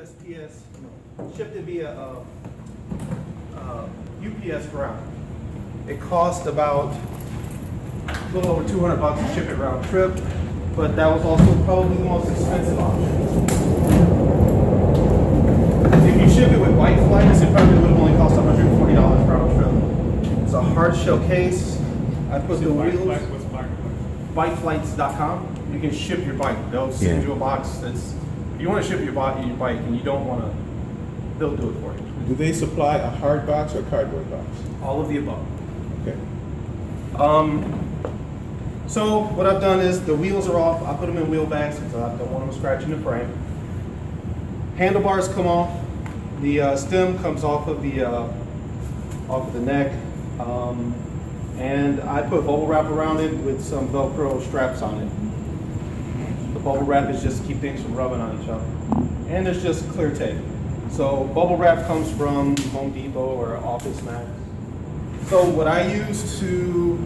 USPS, shipped it via UPS ground. It cost about a little over $200 to ship it round trip, but that was also probably the most expensive option. If you ship it with bike flights, it probably would have only cost $140 round trip. It's a hard shell case. I put the wheels. Bikeflights.com. You can ship your bike. They'll send you a box that's. If you want to ship your bike and you don't want to, they'll do it for you. Do they supply a hard box or cardboard box? All of the above. Okay. So what I've done is the wheels are off. I put them in wheel bags because I don't want them scratching the frame. Handlebars come off. The stem comes off of the neck. And I put bubble wrap around it with some Velcro straps on it. The bubble wrap is just to keep things from rubbing on each other. And there's just clear tape. So bubble wrap comes from Home Depot or Office Max. So what I use for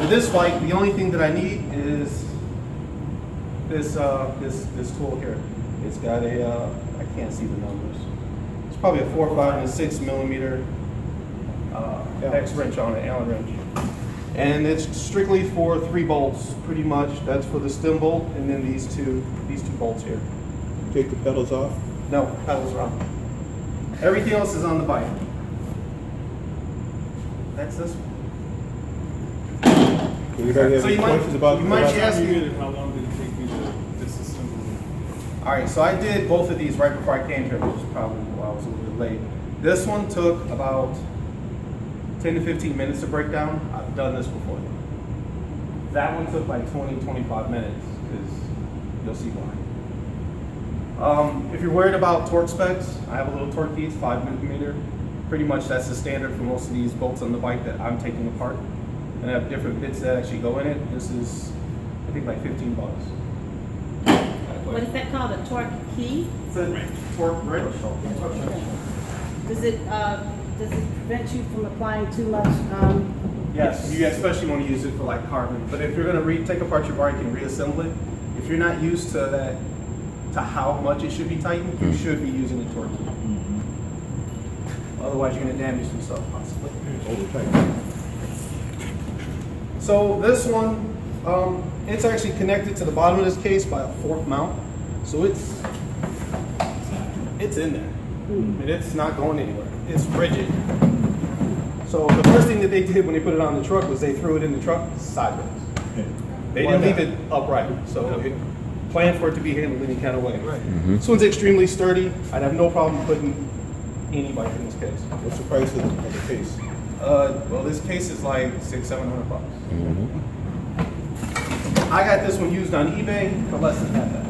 this bike, the only thing that I need is this tool here. It's got a, I can't see the numbers. It's probably a 4, 5, and a 6 millimeter X wrench on it, Allen wrench. And it's strictly for 3 bolts, pretty much. That's for the stem bolt, and then these two bolts here. Take the pedals off? No, pedals are on. Everything else is on the bike. That's this one. Anybody have any questions about you might be asking, how long did it take you to disassemble? All right, so I did both of these right before I came here, which is probably why I was a little bit late. This one took about 10 to 15 minutes to break down. I've done this before. That one took like 20, 25 minutes, because you'll see why. If you're worried about torque specs, I have a little torque key, it's 5 millimeter. Pretty much that's the standard for most of these bolts on the bike that I'm taking apart. And I have different bits that actually go in it. This is, I think, like $15. What is that called, a torque key? It's a torque wrench. Does it prevent you from applying too much? Yes, you especially want to use it for like carbon. But if you're going to take apart your bike and reassemble it, if you're not used to that, to how much it should be tightened, you should be using a torque key. Otherwise, you're going to damage yourself possibly. So this one, it's actually connected to the bottom of this case by a fork mount. So it's in there, and it's not going anywhere. It's rigid. So the first thing that they did when they put it on the truck was they threw it in the truck sideways. They didn't leave it upright, so it planned for it to be handled any kind of way. This one's extremely sturdy. I'd have no problem putting any bike in this case. What's the price of the case? Well, this case is like $600-700. I got this one used on eBay for less than half that.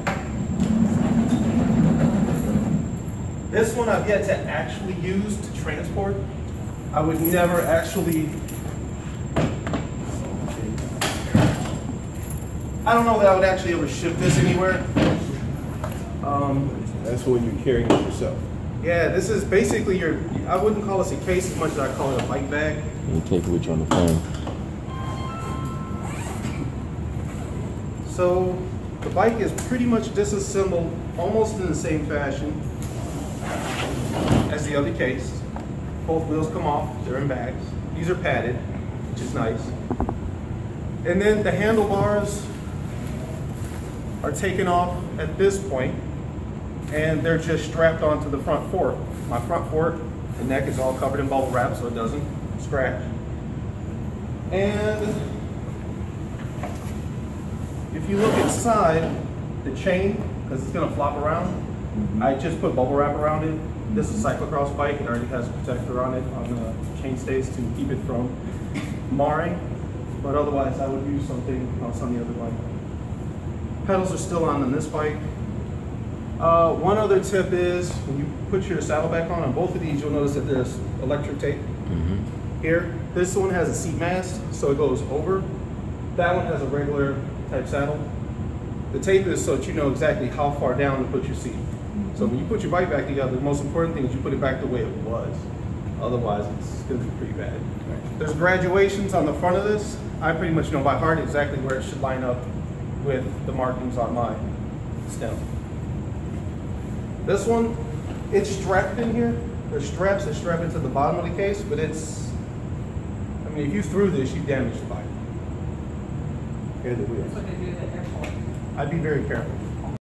This one I've yet to actually use to transport. I would never actually. I don't know that I would actually ever ship this anywhere. That's when you're carrying it yourself. Yeah, this is basically I wouldn't call this a case as much as I call it a bike bag. You take it with you on the plane. So the bike is pretty much disassembled almost in the same fashion as the other case. Both wheels come off, they're in bags. These are padded, which is nice. And then the handlebars are taken off at this point, and they're just strapped onto the front fork. My front fork, the neck is all covered in bubble wrap so it doesn't scratch. And if you look inside the chain, because it's going to flop around, I just put bubble wrap around it. This is a cyclocross bike. It already has a protector on it on the chain stays to keep it from marring. But otherwise, I would use something else on the other bike. Pedals are still on this bike. One other tip is when you put your saddle back on both of these, you'll notice that there's electric tape here. This one has a seat mast, so it goes over. That one has a regular type saddle. The tape is so that you know exactly how far down to put your seat. So when you put your bike back together, the most important thing is you put it back the way it was. Otherwise, it's going to be pretty bad. There's graduations on the front of this. I pretty much know by heart exactly where it should line up with the markings on my stem. This one, it's strapped in here. There's straps that strap into the bottom of the case, but it's, I mean, if you threw this, you damage the bike. And the wheels. That's what they do at the airport. I'd be very careful.